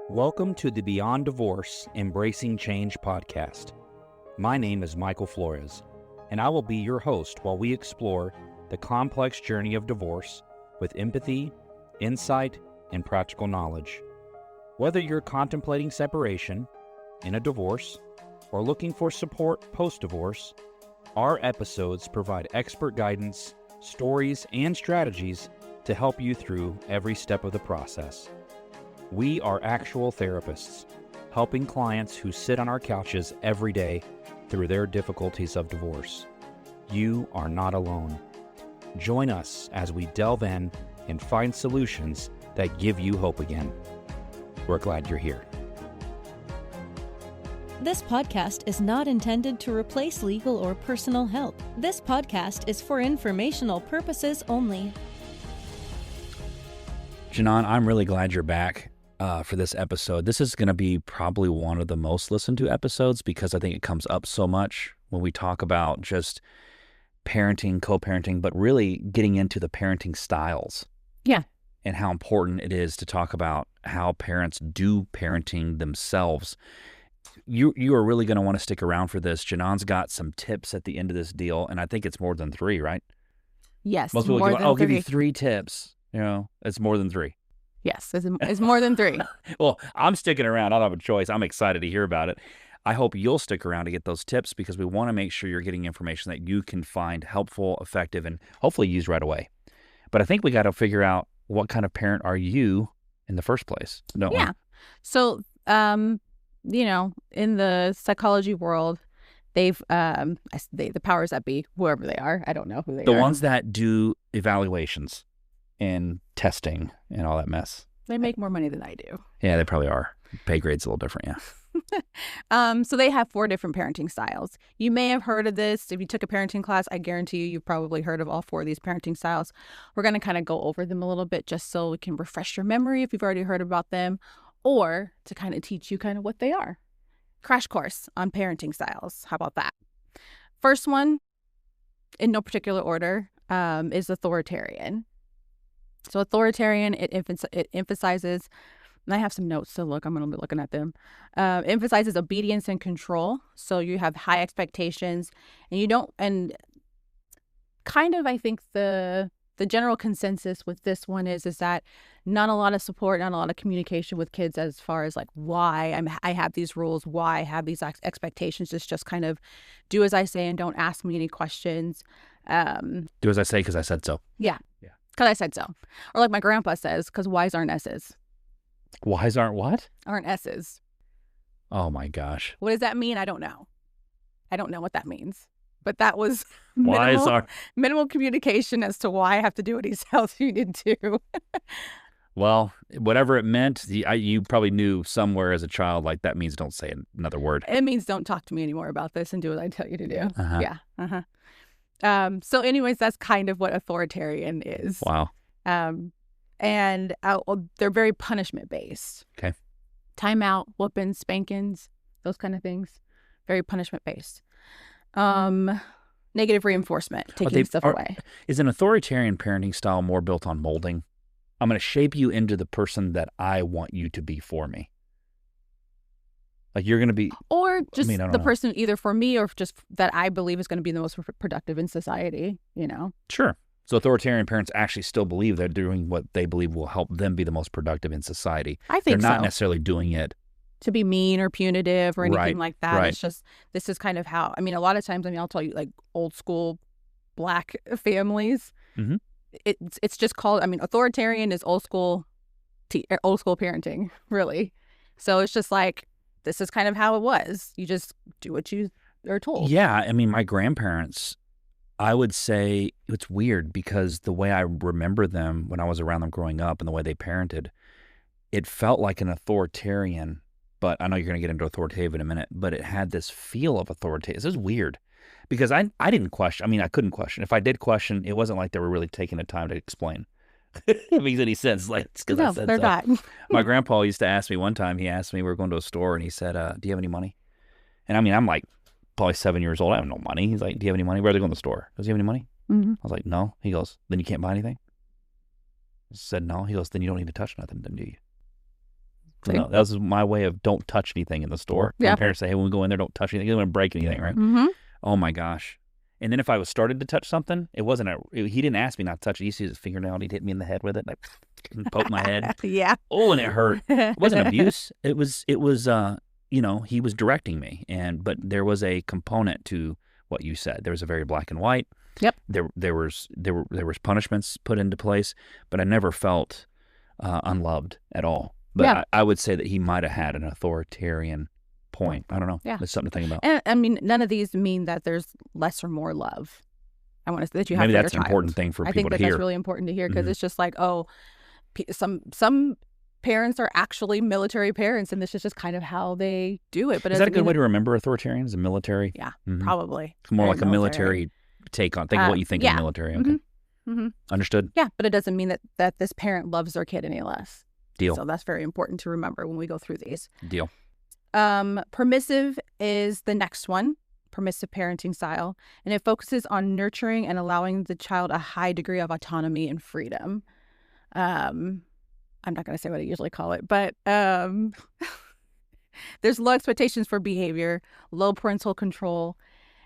Welcome to the Beyond Divorce Embracing Change podcast. My name is Michael Flores, and I will be your host while we explore the complex journey of divorce with empathy, insight, and practical knowledge. Whether you're contemplating separation, in a divorce, or looking for support post-divorce, our episodes provide expert guidance, stories, and strategies to help you through every step of the process. We are actual therapists, helping clients who sit on our couches every day through their difficulties of divorce. You are not alone. Join us as we delve in and find solutions that give you hope again. We're glad you're here. This podcast is not intended to replace legal or personal help. This podcast is for informational purposes only. Janan, I'm really glad you're back for this episode. This is going to be probably one of the most listened to episodes because I think it comes up so much when we talk about just parenting, co-parenting, but really getting into the parenting styles. Yeah. And how important it is to talk about how parents do parenting themselves. You are really going to want to stick around for this. Janan's got some tips at the end of this deal, and I think it's more than 3, right? Yes, most people I'll give you 3 tips. You know, it's more than 3. Yes, it's more than 3. Well, I'm sticking around. I don't have a choice. I'm excited to hear about it. I hope you'll stick around to get those tips because we want to make sure you're getting information that you can find helpful, effective, and hopefully use right away. But I think we got to figure out what kind of parent are you in the first place, don't we? Yeah. So, in the psychology world, they've the powers that be, whoever they are, I don't know who they are. The ones that do evaluations and testing and all that mess. They make more money than I do. Yeah, they probably are. Pay grade's a little different, yeah. So they have 4 different parenting styles. You may have heard of this. If you took a parenting class, I guarantee you've probably heard of all 4 of these parenting styles. We're going to kind of go over them a little bit just so we can refresh your memory if you've already heard about them, or to kind of teach you kind of what they are. Crash course on parenting styles. How about that? First one, in no particular order, is authoritarian. So authoritarian, it emphasizes, and I have some notes to look. I'm going to be looking at them. Emphasizes obedience and control. So you have high expectations, and you don't. And kind of, I think the general consensus with this one is that not a lot of support, not a lot of communication with kids as far as like why I have these rules, why I have these expectations. It's just kind of do as I say and don't ask me any questions. Do as I say because I said so. Yeah. Because I said so. Or like my grandpa says, because Y's aren't S's. Y's aren't what? Aren't S's. Oh my gosh. What does that mean? I don't know. I don't know what that means. But that was minimal communication as to why I have to do what he tells you to do. Well, whatever it meant, you probably knew somewhere as a child, like that means don't say another word. It means don't talk to me anymore about this and do what I tell you to do. Uh-huh. Yeah. Uh-huh. So anyways, that's kind of what authoritarian is. Wow. And they're very punishment based. Okay. Timeout, whoopings, spankings, those kind of things. Very punishment based. Negative reinforcement, taking stuff away. Is an authoritarian parenting style more built on molding? I'm going to shape you into the person that I want you to be for me. Like you're going to be... Or just the person either for me or just that I believe is going to be the most productive in society, you know? Sure. So authoritarian parents actually still believe they're doing what they believe will help them be the most productive in society. I think they're not necessarily doing it to be mean or punitive or anything like that. Right. It's just, this is kind of how, a lot of times, I'll tell you, like old school Black families, mm-hmm. it's just called, authoritarian is old school parenting, really. So it's just like, this is kind of how it was. You just do what you are told. Yeah. My grandparents, I would say it's weird because the way I remember them when I was around them growing up and the way they parented, it felt like an authoritarian, but I know you're going to get into authoritative in a minute, but it had this feel of authoritative. This is weird because I didn't question. I couldn't question. If I did question, it wasn't like they were really taking the time to explain. If it makes any sense. Like, it's because I said they're so. not. My grandpa used to ask me one time, we were going to a store and he said, do you have any money? And I'm like probably 7 years old. I have no money. He's like, do you have any money? Where are they going to the store? Does he have any money? Mm-hmm. I was like, no. He goes, then you can't buy anything? I said, no. He goes, then you don't need to touch nothing, then do you? No, that was my way of don't touch anything in the store. Yeah. My parents say, hey, when we go in there, don't touch anything. You don't want to break anything, right? Mm-hmm. Oh, my gosh. And then if I was started to touch something, he didn't ask me not to touch it. He used to use his fingernail. He'd hit me in the head with it. Like, poke my head. Yeah. Oh, and it hurt. It wasn't abuse. It was, he was directing me. But there was a component to what you said. There was a very black and white. Yep. There was punishments put into place, but I never felt unloved at all. But Yeah. I would say that he might have had an authoritarian point. I don't know. Yeah. It's something to think about. And I mean, none of these mean that there's less or more love. I want to say that you have Maybe for that's your an child. important thing for I people think to hear. That's really important to hear because Mhm. it's just like, oh, some parents are actually military parents, and this is just kind of how they do it. But Is that a good way to remember authoritarian? Is a military? Yeah, Mhm. probably. It's more Very like a military take on. Think of what you think of yeah. the military. Okay. Mm-hmm. Understood. Yeah, but it doesn't mean that this parent loves their kid any less. Deal. So that's very important to remember when we go through these. Deal. Permissive is the next one, permissive parenting style, and it focuses on nurturing and allowing the child a high degree of autonomy and freedom. I'm not going to say what I usually call it, but there's low expectations for behavior, low parental control.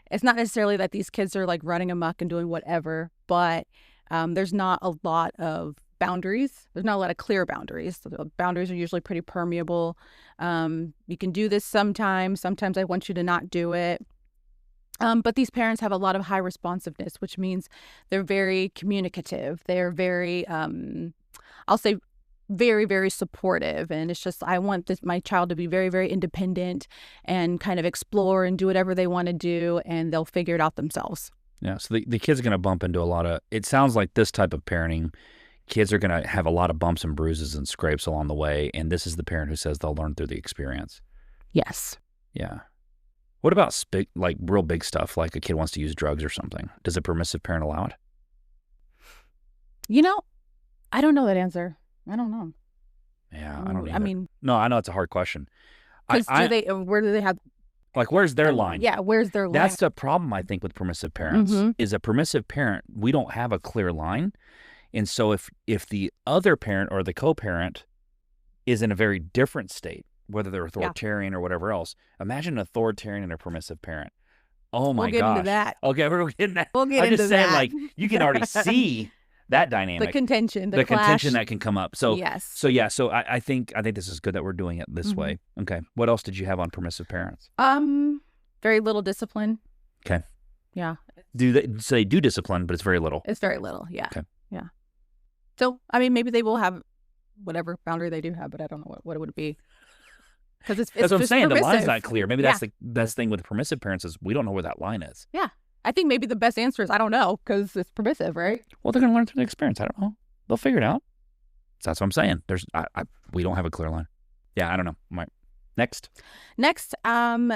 It's not necessarily that these kids are like running amok and doing whatever, but there's not a lot of boundaries. There's not a lot of clear boundaries. So the boundaries are usually pretty permeable. You can do this sometimes. Sometimes I want you to not do it. But these parents have a lot of high responsiveness, which means they're very communicative. They're very, I'll say, very, very supportive. And it's just, I want my child to be very, very independent and kind of explore and do whatever they want to do, and they'll figure it out themselves. Yeah. So the kids are going to bump into a lot of, it sounds like this type of parenting, kids are going to have a lot of bumps and bruises and scrapes along the way. And this is the parent who says they'll learn through the experience. Yes. Yeah. What about like real big stuff, like a kid wants to use drugs or something? Does a permissive parent allow it? You know, I don't know that answer. I don't know. Yeah, I don't either. I mean, no, I know it's a hard question. because where do they have? Like, where's their line? Yeah, where's their line? That's the problem, I think, with permissive parents. Mhm. Is a permissive parent, we don't have a clear line. And so if the other parent or the co-parent is in a very different state, whether they're authoritarian or whatever else, imagine an authoritarian and a permissive parent. Oh my gosh. We'll get into that. Okay, we're getting that. We'll get I'm into just saying, that. like, you can already see that dynamic. The contention, the clash. contention that can come up. So yes. So I think this is good that we're doing it this Mm-hmm. way. Okay. What else did you have on permissive parents? Very little discipline. Okay. Yeah. So they do discipline, but it's very little. It's very little. Yeah. Okay. Yeah. So, I mean, maybe they will have whatever boundary they do have, but I don't know what it would be. Because it's That's what I'm saying. permissive. The line's not clear. Maybe Yeah. that's the best thing with permissive parents is we don't know where that line is. Yeah. I think maybe the best answer is I don't know because it's permissive, right? Well, they're going to learn through the experience. I don't know. They'll figure it out. So that's what I'm saying. We don't have a clear line. Yeah, I don't know. Next,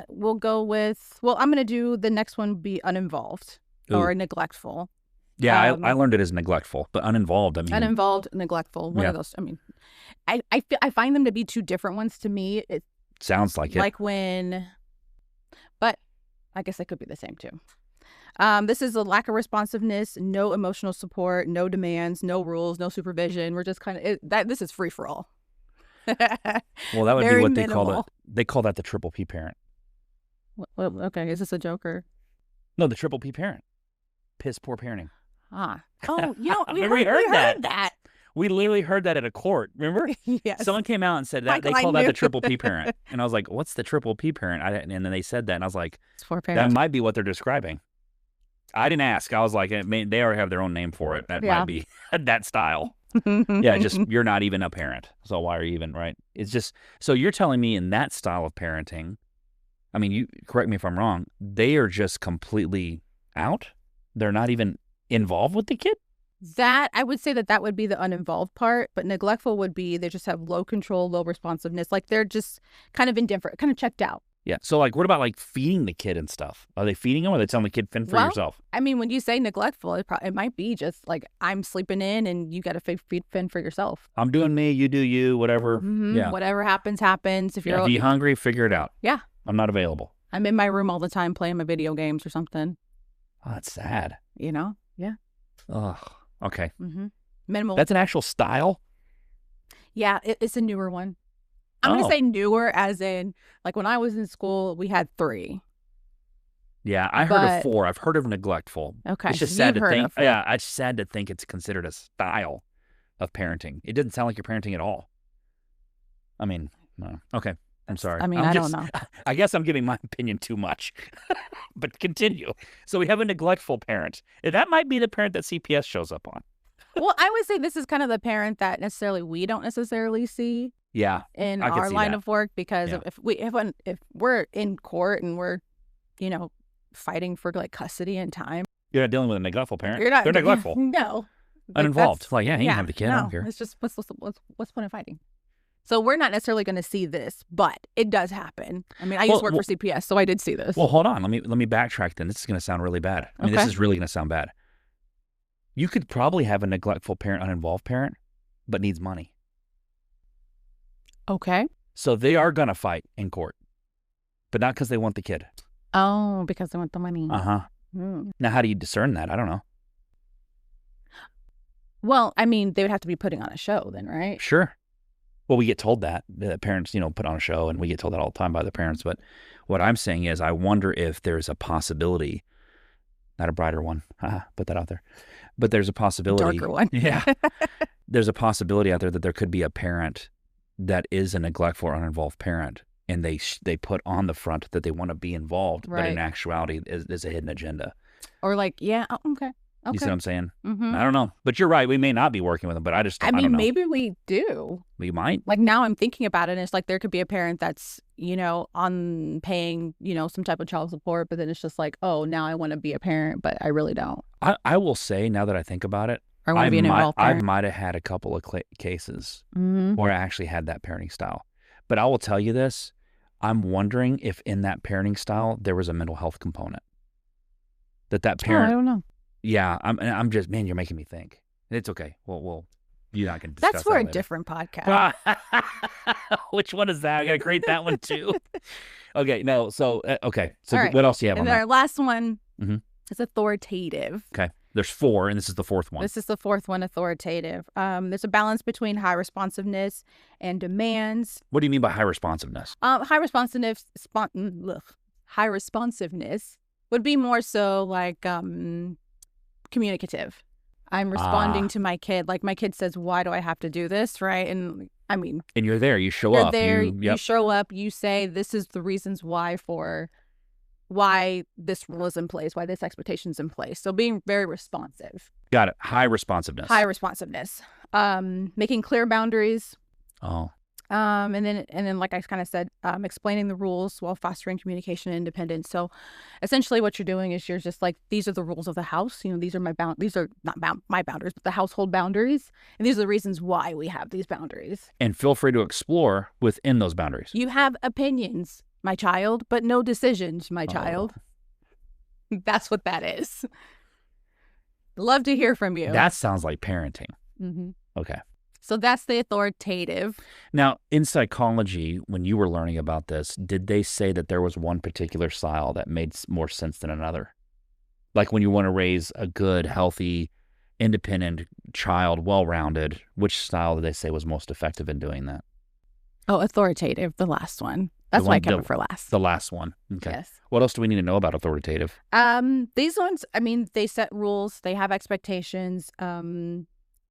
we'll go with, I'm going to do the next one be uninvolved or neglectful. Yeah, I learned it as neglectful, but uninvolved, I mean. Uninvolved, neglectful. One of those. I mean, I find them to be two different ones to me. It sounds like it. Like but I guess they could be the same too. This is a lack of responsiveness, no emotional support, no demands, no rules, no supervision. We're just kind of, this is free for all. Well, that would be what they call that the triple P parent. Well, okay, is this a joke or? No, the triple P parent. Piss poor parenting. Oh, we heard that. that. We literally heard that at a court. Remember? Yes. Someone came out and said that Michael, they call I that the knew. triple P parent, and I was like, "What's the triple P parent?" And then they said that, and I was like, It's for "That parents. might be what they're describing." I didn't ask. I was like, they already have their own name for it. That might be that style. Yeah, just you're not even a parent, so why are you even right? It's just so you're telling me in that style of parenting. I mean, you correct me if I'm wrong. They are just completely out. They're not even involved with the kid. That I would say that would be the uninvolved part, but neglectful would be they just have low control, low responsiveness. Like they're just kind of indifferent, kind of checked out. Yeah. So like, what about like feeding the kid and stuff? Are they feeding them, or are they telling the kid fend for yourself? I mean, when you say neglectful, it might be just like I'm sleeping in and you got to fend for yourself. I'm doing me, you do you, whatever. Mm-hmm. Yeah. Whatever happens. If you're if you're hungry, figure it out. Yeah. I'm not available. I'm in my room all the time playing my video games or something. Oh, that's sad. You know? Yeah. Oh, okay. Minimal. That's an actual style? Yeah, it's a newer one. I'm going to say newer as in, like when I was in school, we had 3. Yeah, I heard of 4. I've heard of neglectful. Okay. It's just sad to think. Yeah, it's sad to think it's considered a style of parenting. It doesn't sound like you're parenting at all. I mean, no. Okay. I'm sorry. I mean, I don't know. I guess I'm giving my opinion too much. But continue. So we have a neglectful parent. That might be the parent that CPS shows up on. Well, I would say this is kind of the parent that we don't necessarily see. Yeah. In our line of work, because if we're in court and we're, fighting for like custody and time. You're not dealing with a neglectful parent. They're neglectful. No. Uninvolved. Like, yeah, he can have the kid. No, I don't care. it's just what's the point of fighting? So we're not necessarily going to see this, but it does happen. I mean, I used to work for CPS, so I did see this. Well, hold on. Let me backtrack then. This is going to sound really bad. I mean, this is really going to sound bad. You could probably have a neglectful parent, uninvolved parent, but needs money. Okay. So they are going to fight in court, but not because they want the kid. Oh, because they want the money. Uh-huh. Now, how do you discern that? I don't know. Well, I mean, they would have to be putting on a show then, right? Sure. Well, we get told that. The parents, put on a show, and we get told that all the time by the parents. But what I'm saying is I wonder if there's a possibility, not a brighter one, put that out there, but there's a possibility. Darker one. Yeah. There's a possibility out there that there could be a parent that is a neglectful or uninvolved parent, and they put on the front that they want to be involved, but in actuality is a hidden agenda. Or like, yeah, okay. You see what I'm saying? I don't know. But you're right. We may not be working with them, but I don't know. Maybe we do. We might. Like now I'm thinking about it, and it's like there could be a parent that's, on paying, some type of child support, but then it's just like, oh, now I want to be a parent, but I really don't. I will say, now that I think about it, I want to be an involved parent. I might have had a couple of cases where I actually had that parenting style. But I will tell you this, I'm wondering if in that parenting style there was a mental health component. That parent. I don't know. Yeah, I'm just, man, you're making me think. It's okay. Well, you're not going to discuss That's for that a different podcast. Which one is that? I got to create that one too. Okay, no. So, okay. So right. What else do you have and on that? Our last one is authoritative. Okay. There's 4, and this is the 4th one. This is the 4th one, authoritative. There's a balance between high responsiveness and demands. What do you mean by high responsiveness? High responsiveness would be more so like communicative. I'm responding to my kid. Like my kid says, why do I have to do this? Right. And I mean. And you're there. You show up. You show up. You say, this is the reasons why this rule is in place, why this expectation is in place. So being very responsive. Got it. High responsiveness. Making clear boundaries. Oh. And then, like I kind of said, explaining the rules while fostering communication and independence. So, essentially, what you're doing is you're just like, these are the rules of the house. These are these are not my boundaries, but the household boundaries, and these are the reasons why we have these boundaries. And feel free to explore within those boundaries. You have opinions, my child, but no decisions, my child. That's what that is. Love to hear from you. That sounds like parenting. Okay. So that's the authoritative. Now, in psychology, when you were learning about this, did they say that there was one particular style that made more sense than another? Like when you want to raise a good, healthy, independent child, well-rounded, which style did they say was most effective in doing that? Oh, authoritative, the last one. That's why I kept it for last. The last one. Okay. Yes. What else do we need to know about authoritative? These ones, I mean, they set rules, they have expectations,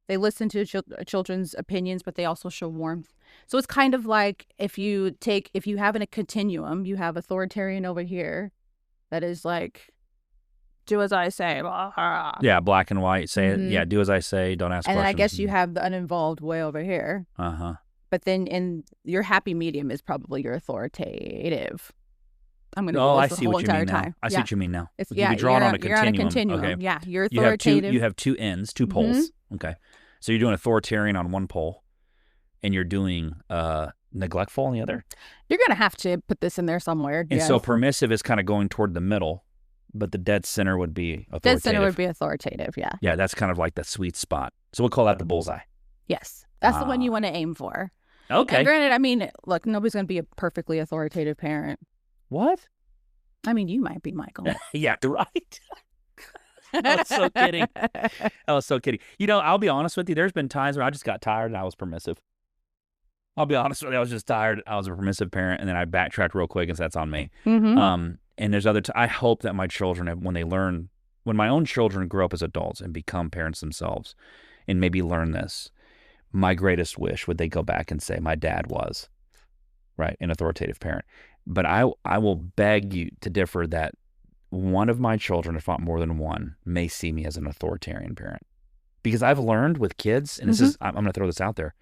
they listen to children's opinions, but they also show warmth. So it's kind of like if you have in a continuum, you have authoritarian over here that is like, do as I say. Blah, blah. Yeah, black and white. Say it. Yeah, do as I say. Don't ask questions. And then I guess you have the uninvolved way over here. But then in your happy medium is probably your authoritative. I'm going to I see what you mean now. I see what you mean now. You're on a continuum. Okay. Yeah, you're authoritative. You have 2 ends, 2 poles. Okay. So you're doing authoritarian on one pole, and you're doing neglectful on the other? You're going to have to put this in there somewhere. And so permissive is kind of going toward the middle, but the dead center would be authoritative. Dead center would be authoritative, yeah. Yeah, that's kind of like the sweet spot. So we'll call that the bullseye. Yes. That's the one you want to aim for. Okay. And granted, I mean, look, nobody's going to be a perfectly authoritative parent. What? I mean, you might be, Michael. Yeah, right. I was so kidding. I was so kidding. I'll be honest with you. There's been times where I just got tired and I was permissive. I'll be honest with you. I was just tired. I was a permissive parent, and then I backtracked real quick and said that's on me. Mm-hmm. And there's I hope that my children, when my own children grow up as adults and become parents themselves and maybe learn this, my greatest wish would they go back and say, my dad was, right, an authoritative parent. But I will beg you to differ that one of my children, if not more than one, may see me as an authoritarian parent. Because I've learned with kids, and I'm going to throw this out there,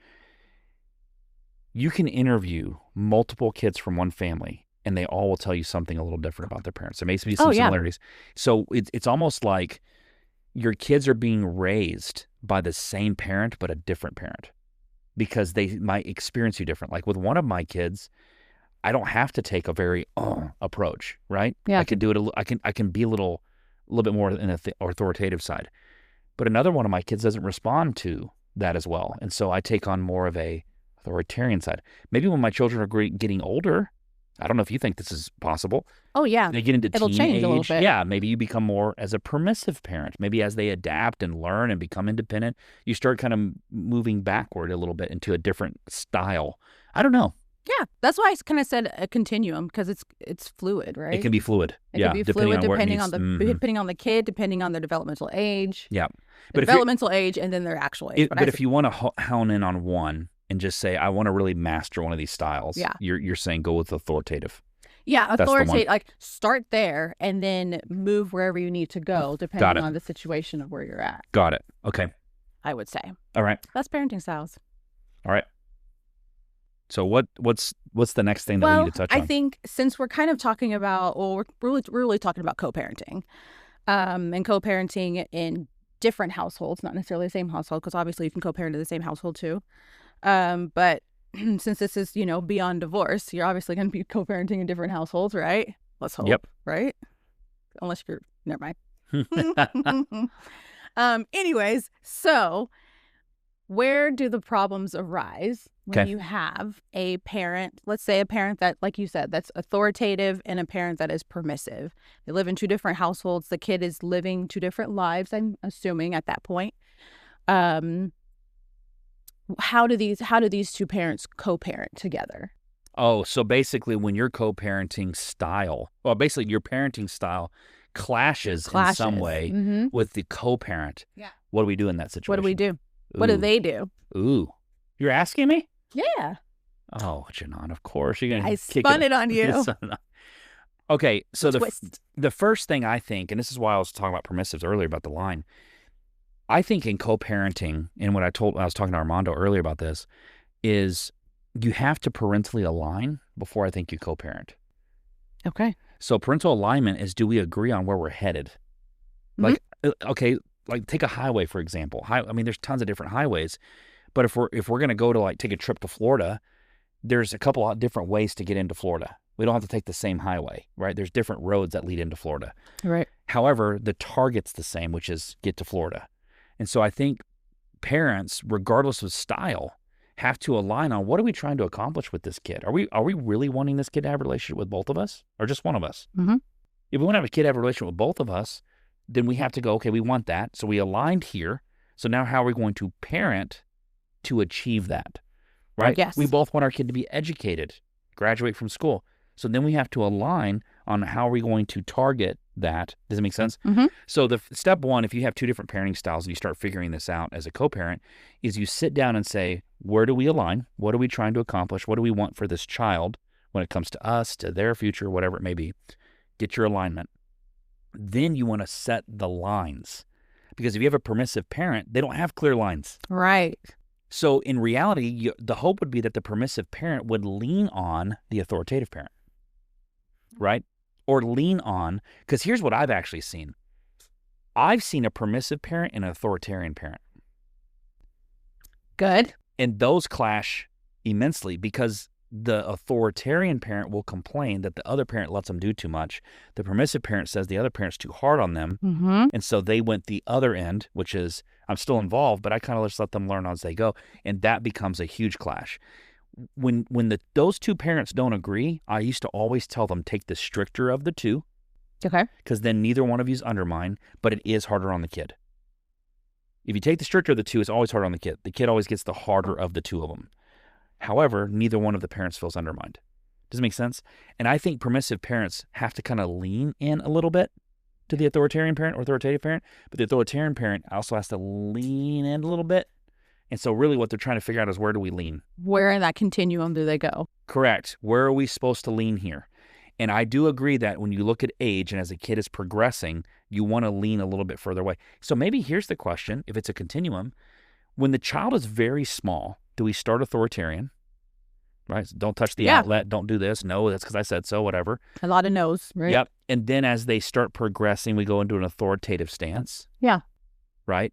you can interview multiple kids from one family, and they all will tell you something a little different about their parents. There may be some similarities. So it's almost like your kids are being raised by the same parent, but a different parent, because they might experience you different. Like with one of my kids, I don't have to take a very approach, right? Yeah. I can do it. I can be a little bit more in the authoritative side. But another one of my kids doesn't respond to that as well, and so I take on more of a authoritarian side. Maybe when my children are getting older, I don't know if you think this is possible. Oh, yeah. They get into It'll change a little bit. Yeah, maybe you become more as a permissive parent. Maybe as they adapt and learn and become independent, you start kind of moving backward a little bit into a different style. I don't know. Yeah, that's why I kind of said a continuum, because it's fluid, right? It can be fluid. It can be fluid depending on the kid, depending on their developmental age. Yeah, but developmental age and then their actual age. But if you want to hone in on one and just say, I want to really master one of these styles, you're saying go with authoritative. Yeah, authoritative. Like start there and then move wherever you need to go, depending on the situation of where you're at. Got it. Okay. I would say. All right. That's parenting styles. All right. So what's the next thing that we need to touch on? I think since we're kind of talking about, we're really talking about co-parenting, and co-parenting in different households, not necessarily the same household, because obviously you can co-parent in the same household too. But since this is, beyond divorce, you're obviously going to be co-parenting in different households, right? Let's hope. Yep. Right? Unless you're, never mind. Anyways, so where do the problems arise when you have a parent, let's say a parent that, like you said, that's authoritative and a parent that is permissive? They live in two different households. The kid is living two different lives, I'm assuming at that point. How do these two parents co-parent together? Oh, so basically when your co-parenting style, basically your parenting style clashes in some way with the co-parent. Yeah. What do we do in that situation? What do we do? What do they do? Ooh. You're asking me? Yeah. Oh, Janan, of course. You're gonna spun it on you. Okay, so the first thing I think, and this is why I was talking about permissives earlier about the line, I think in co-parenting, and I was talking to Armando earlier about this, is you have to parentally align before I think you co-parent. Okay. So parental alignment is, do we agree on where we're headed? Like, okay, like take a highway, for example. There's tons of different highways, but if we're going to go to take a trip to Florida, there's a couple of different ways to get into Florida. We don't have to take the same highway, right? There's different roads that lead into Florida. Right. However, the target's the same, which is get to Florida. And so I think parents, regardless of style, have to align on what are we trying to accomplish with this kid? Are we really wanting this kid to have a relationship with both of us or just one of us? Mm-hmm. If we want to have a kid have a relationship with both of us, then we have to go, okay, we want that. So we aligned here. So now how are we going to parent to achieve that? Right? Yes. We both want our kid to be educated, graduate from school. So then we have to align on how are we going to target that. Does it make sense? Mm-hmm. So the step one, if you have two different parenting styles and you start figuring this out as a co-parent, is you sit down and say, where do we align? What are we trying to accomplish? What do we want for this child when it comes to us, to their future, whatever it may be? Get your alignment. Then you want to set the lines. Because if you have a permissive parent, they don't have clear lines. Right. So in reality, the hope would be that the permissive parent would lean on the authoritative parent, right? Or lean on, because here's what I've actually seen. I've seen a permissive parent and an authoritarian parent. Good. And those clash immensely because the authoritarian parent will complain that the other parent lets them do too much. The permissive parent says the other parent's too hard on them. Mm-hmm. And so they went the other end, which is I'm still involved, but I kind of just let them learn as they go. And that becomes a huge clash. When those two parents don't agree, I used to always tell them, take the stricter of the two Okay. Because then neither one of you is undermined, but it is harder on the kid. If you take the stricter of the two, it's always harder on the kid. The kid always gets the harder of the two of them. However, neither one of the parents feels undermined. Does it make sense? And I think permissive parents have to kind of lean in a little bit to the authoritarian parent or authoritative parent, but the authoritarian parent also has to lean in a little bit. And so really what they're trying to figure out is, where do we lean? Where in that continuum do they go? Correct. Where are we supposed to lean here? And I do agree that when you look at age and as a kid is progressing, you want to lean a little bit further away. So maybe here's the question, if it's a continuum, when the child is very small, do we start authoritarian? Right? So don't touch the outlet. Don't do this. No, that's because I said so, whatever. A lot of no's, right? Yep. And then as they start progressing, we go into an authoritative stance. Yeah. Right?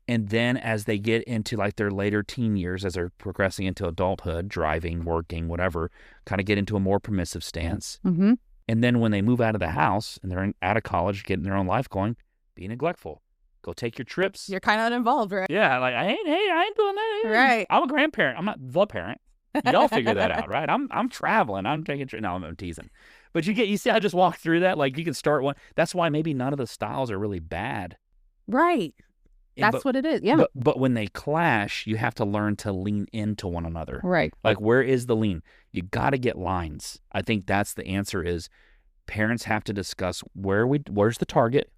And then as they get into like their later teen years, as they're progressing into adulthood, driving, working, whatever, kind of get into a more permissive stance. Mm-hmm. And then when they move out of the house and they're out of college, getting their own life going, be neglectful. Go take your trips. You're kind of uninvolved, right? Yeah, like I ain't doing that. Right. I'm a grandparent. I'm not the parent. Y'all figure that out, right? I'm traveling. I'm taking trips. No, I'm teasing. But you see, I just walked through that. Like you can start one. That's why maybe none of the styles are really bad. Right. That's what it is. Yeah. But when they clash, you have to learn to lean into one another. Right. Like, where is the lean? You got to get lines. I think that's the answer is parents have to discuss where's the target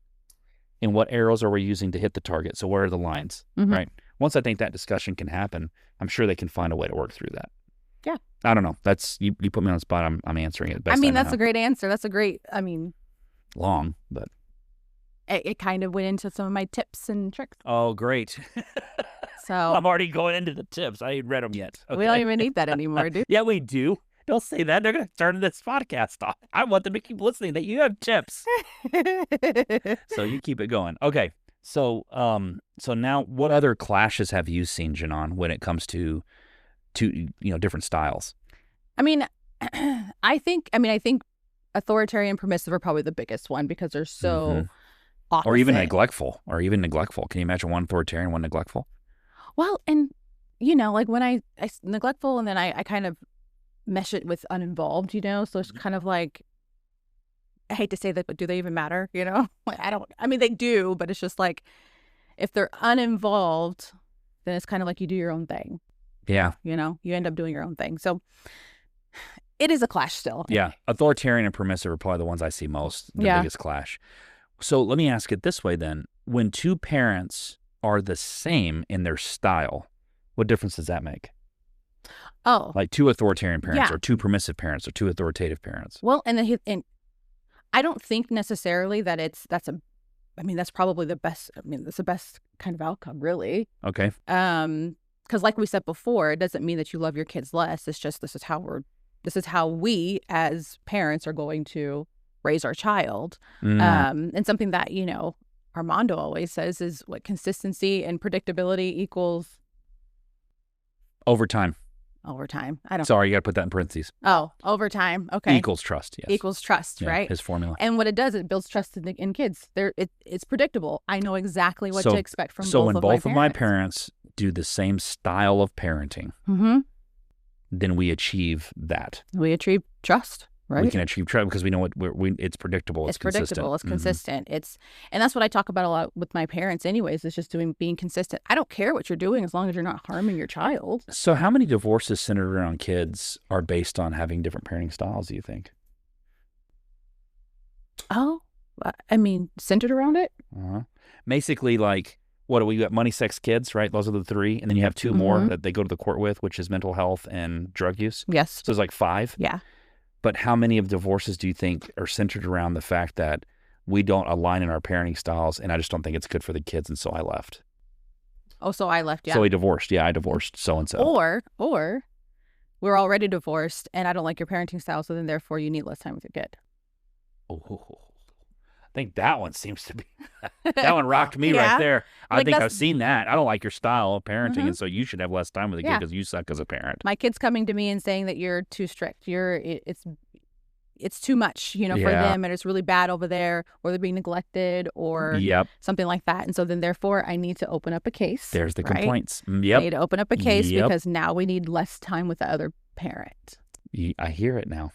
and what arrows are we using to hit the target. So where are the lines, right? Once I think that discussion can happen, I'm sure they can find a way to work through that. Yeah. I don't know. That's you put me on the spot. I'm answering it best. I mean, that's a great answer. That's a great, long, but it kind of went into some of my tips and tricks. Oh, great. So I'm already going into the tips. I ain't read them yet. Okay. We don't even need that anymore, do we? Yeah, we do. Don't say that. They're going to turn this podcast off. I want them to keep listening that you have tips. So you keep it going. Okay. So now what other clashes have you seen, Janon, when it comes to different styles? I think authoritarian and permissive are probably the biggest one because they're so opposite. Or even neglectful. Can you imagine one authoritarian, one neglectful? Well, and like when I neglectful and then I kind of mesh it with uninvolved, so it's kind of like, I hate to say that, but do they even matter? They do, but it's just like, if they're uninvolved, then it's kind of like you do your own thing. Yeah. You end up doing your own thing. So it is a clash still. Yeah. Authoritarian and permissive are probably the ones I see most, the biggest clash. So let me ask it this way then. When two parents are the same in their style, what difference does that make? Oh. Like two authoritarian parents or two permissive parents or two authoritative parents. Well, and I don't think necessarily that that's probably the best. That's the best kind of outcome, really. Okay. Because like we said before, it doesn't mean that you love your kids less. It's just this is how we as parents are going to raise our child. And something that Armando always says is what consistency and predictability equals overtime. Sorry, you got to put that in parentheses. Oh, overtime. Okay. Equals trust. Yes. Equals trust, right? His formula. And what it does, it builds trust in kids. It's predictable. I know exactly what to expect from both of my parents. So when both of my parents do the same style of parenting, then we achieve that. We achieve trust, right? We can achieve trust because we know it's predictable. It's predictable. It's consistent. And that's what I talk about a lot with my parents anyways, is just being consistent. I don't care what you're doing as long as you're not harming your child. So how many divorces centered around kids are based on having different parenting styles, do you think? Oh, centered around it? Basically, like, what do we got? Money, sex, kids, right? Those are the three. And then you have two more that they go to the court with, which is mental health and drug use. Yes. So there's like 5. Yeah. But how many of divorces do you think are centered around the fact that we don't align in our parenting styles and I just don't think it's good for the kids and so I left? Oh, so I left, yeah. So he divorced. Yeah, I divorced so-and-so. Or we're already divorced and I don't like your parenting style, so then therefore you need less time with your kid. Oh, I think that one seems to be, that one rocked me right there. I think I've seen that. I don't like your style of parenting, and so you should have less time with the kid because you suck as a parent. My kid's coming to me and saying that you're too strict. It's too much, for them, and it's really bad over there, or they're being neglected, or something like that. And so then therefore I need to open up a case. There's the complaints. I need to open up a case because now we need less time with the other parent. I hear it now.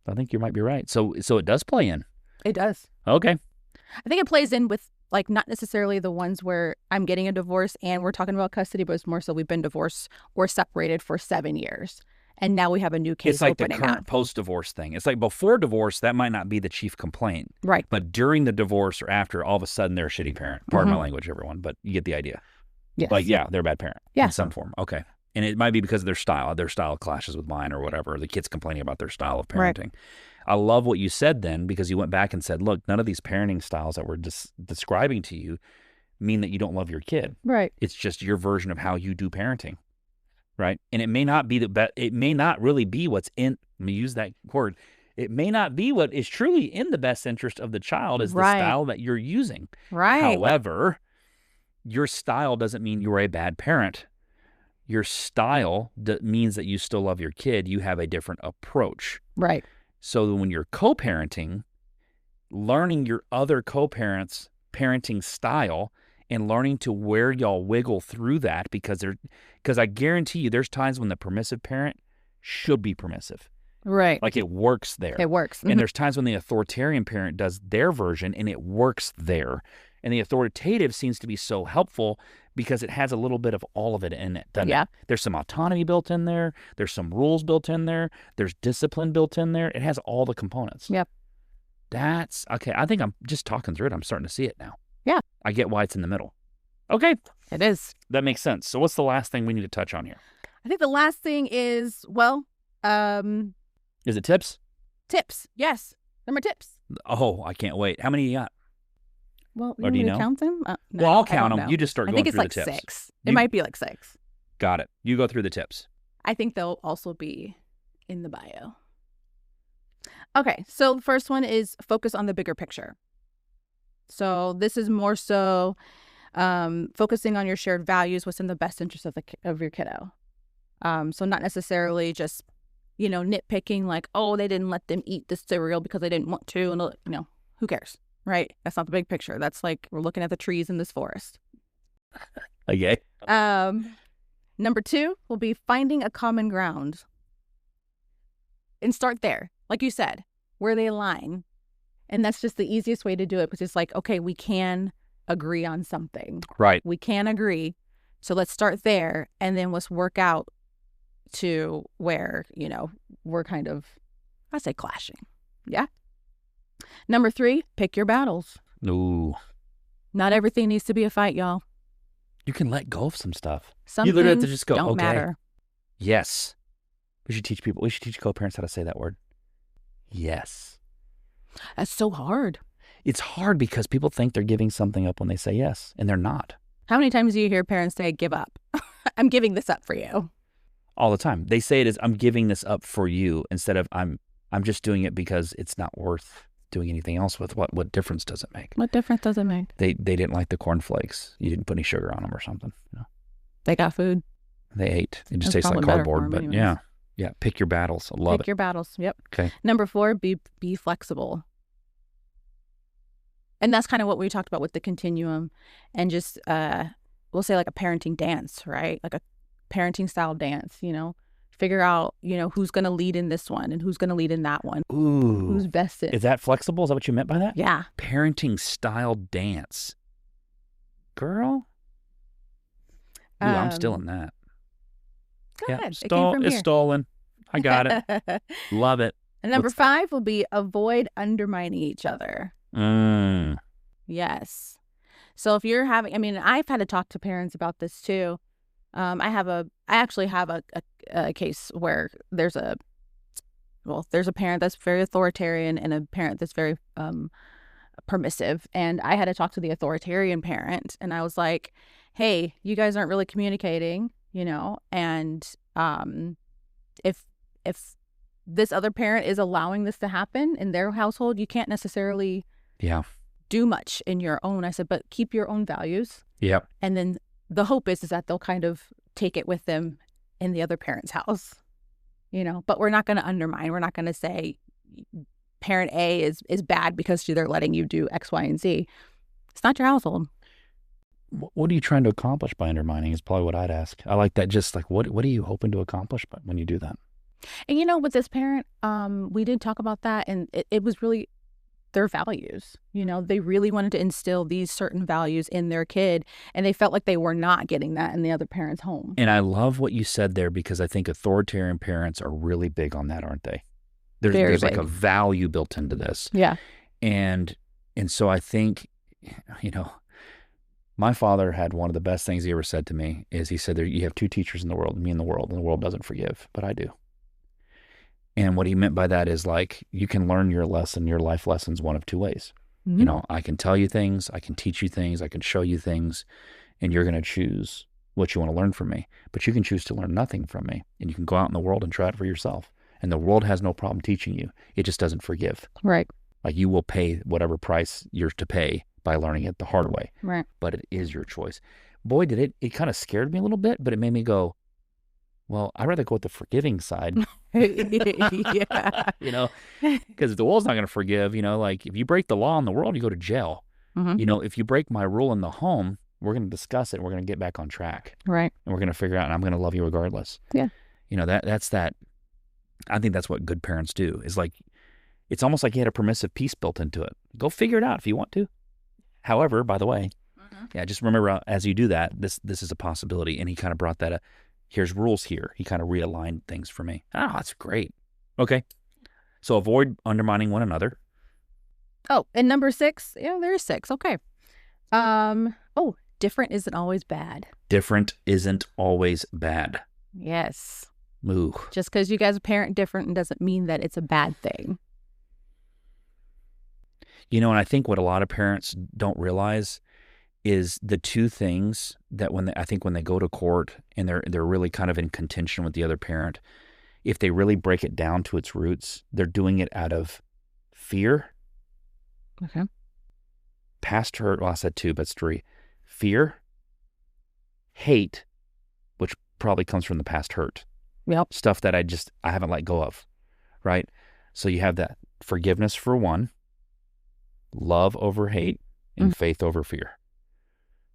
I think you might be right. So it does play in. It does. Okay. I think it plays in with like not necessarily the ones where I'm getting a divorce and we're talking about custody, but it's more so we've been divorced or separated for 7 years. And now we have a new case It's like the opening current up. post-divorce thing. It's like before divorce, that might not be the chief complaint. Right. But during the divorce or after, all of a sudden they're a shitty parent. Pardon my language, everyone, but you get the idea. Yes. Like, yeah, they're a bad parent Yeah. in some form. Okay. And it might be because of their style. Their style clashes with mine or whatever. The kid's complaining about their style of parenting. Right. I love what you said then, because you went back and said, look, none of these parenting styles that we're describing to you mean that you don't love your kid. Right. It's just your version of how you do parenting. Right. And it may not be it may not really be what's in, let me use that word. It may not be what is truly in the best interest of the child is the style that you're using. Right. However, your style doesn't mean you're a bad parent. Your style means that you still love your kid. You have a different approach. Right. So when you're co-parenting, learning your other co-parents' parenting style and learning to where y'all wiggle through that, because I guarantee you there's times when the permissive parent should be permissive. Right. Like it works there. It works. And there's times when the authoritarian parent does their version and it works there. And the authoritative seems to be so helpful because it has a little bit of all of it in it, doesn't it? There's some autonomy built in there. There's some rules built in there. There's discipline built in there. It has all the components. Yep. That's, okay, I think I'm just talking through it. I'm starting to see it now. Yeah. I get why it's in the middle. Okay. It is. That makes sense. So what's the last thing we need to touch on here? I think the last thing is, is it tips? Tips. Yes. Number tips. Oh, I can't wait. How many you got? Well, do you know? Count them? No, well, I'll count them. You just start going through the tips. I think it's like 6. It might be like 6. Got it. You go through the tips. I think they'll also be in the bio. Okay, so the first one is focus on the bigger picture. So this is more so focusing on your shared values, what's in the best interest of your kiddo. So not necessarily just, nitpicking like, oh, they didn't let them eat this cereal because they didn't want to. And, who cares, right? That's not the big picture. That's like we're looking at the trees in this forest. Okay. Number 2 will be finding a common ground. And start there. Like you said, where they align. And that's just the easiest way to do it, because it's like, okay, we can agree on something. Right. We can agree. So let's start there, and then let's work out to where, we're kind of, I say clashing. Yeah. Number 3, pick your battles. Ooh. Not everything needs to be a fight, y'all. You can let go of some stuff. Some you literally have things to just go, don't okay. matter. Yes. We should teach co-parents how to say that word. Yes. That's so hard. It's hard because people think they're giving something up when they say yes, and they're not. How many times do you hear parents say, give up? I'm giving this up for you. All the time. They say it as, I'm giving this up for you, instead of I'm just doing it because it's not worth doing anything else with. What difference does it make? What difference does it make? They didn't like the cornflakes. You didn't put any sugar on them or something. They got food. They ate. It just tastes like cardboard, but anyways. Yeah. Pick your battles. I love it. Pick your battles. Yep. Okay. Number 4, be flexible. And that's kind of what we talked about with the continuum, and just we'll say like a parenting dance, right? Like a parenting style dance, figure out, who's going to lead in this one and who's going to lead in that one. Ooh. Who's vested. Is that flexible? Is that what you meant by that? Yeah. Parenting style dance. Girl. Ooh, I'm still in that. Go ahead. It's It came from here. stolen. I got it. Love it. And number 5 will be avoid undermining each other. Yes. So if you're having, I've had to talk to parents about this too. I actually have a case where there's a parent that's very authoritarian and a parent that's very permissive. And I had to talk to the authoritarian parent, and I was like, hey, you guys aren't really communicating, and if this other parent is allowing this to happen in their household, you can't necessarily do much in your own. I said, but keep your own values. Yep. And then the hope is that they'll kind of take it with them in the other parent's house, but we're not going to undermine. We're not going to say parent A is bad because they're letting you do X, Y, and Z. It's not your household. What are you trying to accomplish by undermining is probably what I'd ask. I like that. Just like, what are you hoping to accomplish when you do that? And with this parent, we did talk about that, and it was really their values. They really wanted to instill these certain values in their kid, and they felt like they were not getting that in the other parent's home. And I love what you said there, because I think authoritarian parents are really big on that, aren't they? There's like a value built into this. Yeah. And so I think, my father had one of the best things he ever said to me is he said, you have two teachers in the world, me and the world doesn't forgive, but I do. And what he meant by that is like, you can learn your life lessons one of two ways. Mm-hmm. I can tell you things, I can teach you things, I can show you things, and you're going to choose what you want to learn from me. But you can choose to learn nothing from me, and you can go out in the world and try it for yourself. And the world has no problem teaching you. It just doesn't forgive. Right. Like you will pay whatever price you're to pay by learning it the hard way. Right. But it is your choice. Boy, did it kind of scared me a little bit, but it made me go, well, I'd rather go with the forgiving side. Yeah. Because the world's not going to forgive, like if you break the law in the world, you go to jail. Mm-hmm. If you break my rule in the home, we're going to discuss it. And we're going to get back on track. Right. And we're going to figure out, and I'm going to love you regardless. Yeah. That's that. I think that's what good parents do is like, it's almost like you had a permissive piece built into it. Go figure it out if you want to. However, by the way, just remember as you do that, this is a possibility. And he kind of brought that up. Here's rules here. He kind of realigned things for me. Oh, that's great. Okay. So avoid undermining one another. Oh, and number 6. Yeah, there's 6. Okay. Different isn't always bad. Different isn't always bad. Yes. Ooh. Just because you guys parent different doesn't mean that it's a bad thing. And I think what a lot of parents don't realize is the two things that when they go to court and they're really kind of in contention with the other parent, if they really break it down to its roots, they're doing it out of fear. Okay. Past hurt. Well, I said 2, but it's 3. Fear, hate, which probably comes from the past hurt. Yep. Stuff that I haven't let go of, right? So you have that forgiveness for one, love over hate, and faith over fear.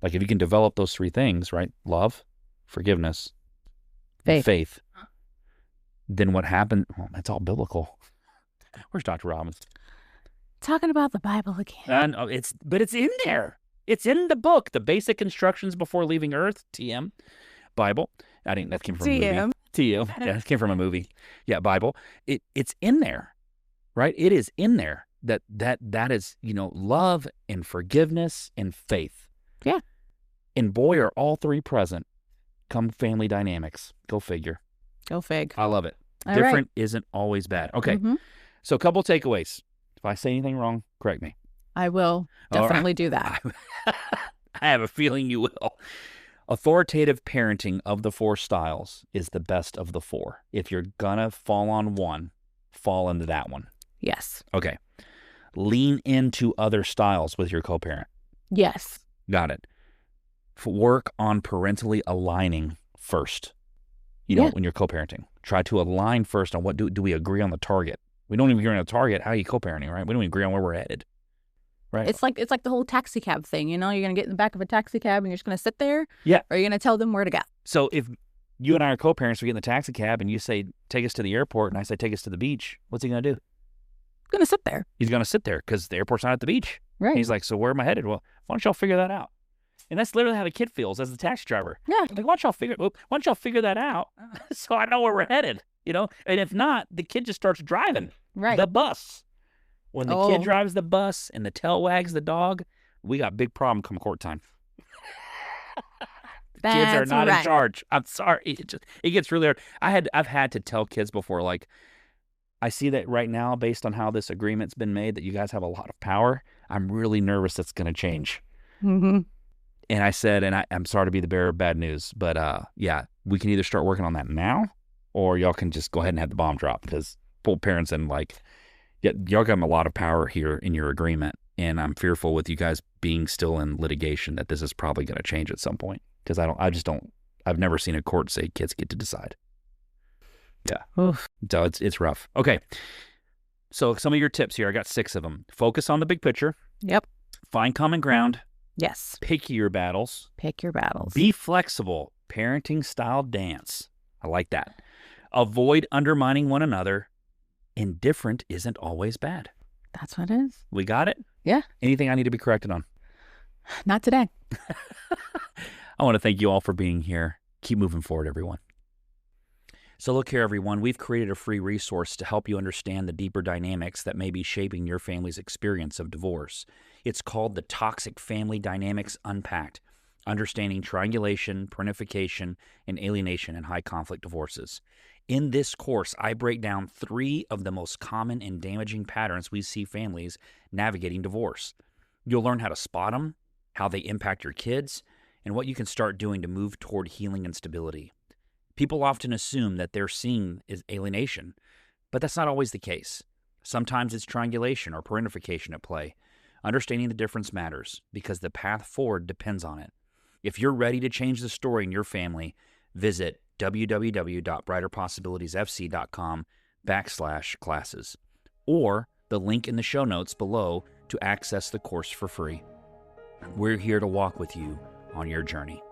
Like if you can develop those 3 things, right? Love, forgiveness, faith. Then what happened? Well, that's all biblical. Where's Dr. Robbins? Talking about the Bible again. But it's in there. It's in the book, The Basic Instructions Before Leaving Earth, TM, Bible. That came from a movie. TM. Yeah, it came from a movie. Yeah, Bible. It's in there, right? It is in there that is, love and forgiveness and faith. Yeah. And boy, are all 3 present. Come family dynamics. Go figure. Go fig. I love it. All Different isn't always bad. Okay. Mm-hmm. So a couple takeaways. If I say anything wrong, correct me. I will definitely do that. I have a feeling you will. Authoritative parenting of the 4 styles is the best of the 4. If you're going to fall on one, fall into that one. Yes. Okay. Lean into other styles with your co-parent. Yes. Got it. Work on parentally aligning first. When you're co-parenting, try to align first on what do we agree on the target. We don't even agree on the target. How are you co-parenting, right? We don't even agree on where we're headed, right? It's like the whole taxi cab thing. You're going to get in the back of a taxi cab and you're just going to sit there. Yeah. Or you're going to tell them where to go. So if you and I are co-parents, we get in the taxi cab and you say, take us to the airport, and I say, take us to the beach, what's he going to do? He's going to sit there. He's going to sit there because the airport's not at the beach. Right. And he's like, so where am I headed? Well, why don't y'all figure that out? And that's literally how the kid feels as the taxi driver. Yeah. Like, why don't y'all figure that out so I know where we're headed, And if not, the kid just starts driving the bus. When the kid drives the bus and the tail wags the dog, we got big problem come court time. Kids are not in charge. I'm sorry. It gets really hard. I've had to tell kids before, like, I see that right now based on how this agreement's been made that you guys have a lot of power. I'm really nervous that's going to change. Mm-hmm. And I said, and I'm sorry to be the bearer of bad news, but we can either start working on that now, or y'all can just go ahead and have the bomb drop, because pull parents in y'all got a lot of power here in your agreement, and I'm fearful with you guys being still in litigation that this is probably going to change at some point, because I've never seen a court say kids get to decide. Yeah. Oof. So it's rough. Okay. So some of your tips here, I got 6 of them. Focus on the big picture. Yep. Find common ground. Yes. Pick your battles. Be flexible. Parenting style dance. I like that. Avoid undermining one another. Indifferent isn't always bad. That's what it is. We got it? Yeah. Anything I need to be corrected on? Not today. I want to thank you all for being here. Keep moving forward, everyone. So look here, everyone. We've created a free resource to help you understand the deeper dynamics that may be shaping your family's experience of divorce. It's called The Toxic Family Dynamics Unpacked, Understanding Triangulation, Parentification, and Alienation in High Conflict Divorces. In this course, I break down 3 of the most common and damaging patterns we see families navigating divorce. You'll learn how to spot them, how they impact your kids, and what you can start doing to move toward healing and stability. People often assume that they're seeing is alienation, but that's not always the case. Sometimes it's triangulation or parentification at play. Understanding the difference matters because the path forward depends on it. If you're ready to change the story in your family, visit www.brighterpossibilitiesfc.com/classes or the link in the show notes below to access the course for free. We're here to walk with you on your journey.